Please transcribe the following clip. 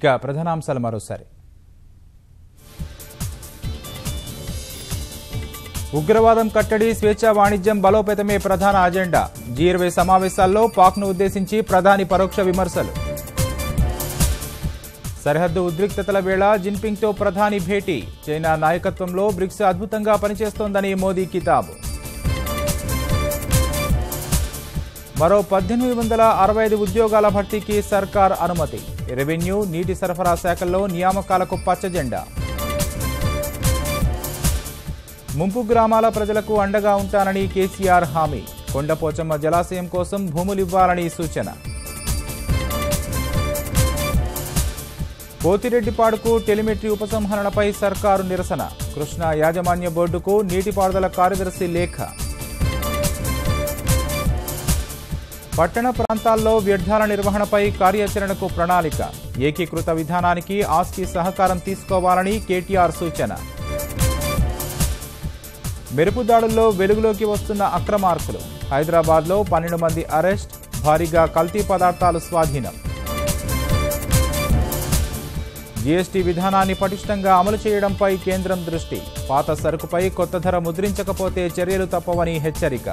ఇక ప్రధానాంశాలు మరోసారి. ఉగ్రవాదం కట్టడి, స్వేచ్ఛా వాణిజ్యం బలోపేతమే ప్రధాన అజెండా. G20 సమావేశాల్లో పాక్ను ఉద్దేశించి ప్రధాని పరోక్ష విమర్శలు. సరిహద్దు ఉద్రిక్తతల వేళ జిన్పింగ్తో ప్రధాని భేటీ. చైనా నాయకత్వంలో బ్రిక్స్ అద్భుతంగా పనిచేస్తోందని మోదీ కితాబు. మరో 1865 ఉద్యోగాల భర్తీకి సర్కార్ అనుమతి. రెవెన్యూ, నీటి సరఫరా శాఖల్లో నియామకాలకు పచ్చజెండా. ముంపు గ్రామాల ప్రజలకు అండగా ఉంటానని కేసీఆర్ హామీ. కొండపోచమ్మ జలాశయం కోసం భూములివ్వాలని సూచన. పోతిరెడ్డిపాడుకు టెలిమెట్రీ ఉపసంహరణపై సర్కారు నిరసన. కృష్ణా యాజమాన్య బోర్డుకు నీటిపారుదల కార్యదర్శి లేఖ. పట్టణ ప్రాంతాల్లో వ్యర్థాల నిర్వహణపై కార్యాచరణకు ప్రణాళిక. ఏకీకృత విధానానికి ఆస్కి సహకారం తీసుకోవాలని కేటీఆర్ సూచన. మెరుపు దాడుల్లో వెలుగులోకి వస్తున్న అక్రమార్కులు. హైదరాబాద్లో 12 మంది అరెస్ట్, భారీగా కల్తీ పదార్థాలు స్వాధీనం. జీఎస్టీ విధానాన్ని పటిష్టంగా అమలు చేయడంపై కేంద్రం దృష్టి. పాత సరుకుపై కొత్త ధర ముద్రించకపోతే చర్యలు తప్పవని హెచ్చరిక.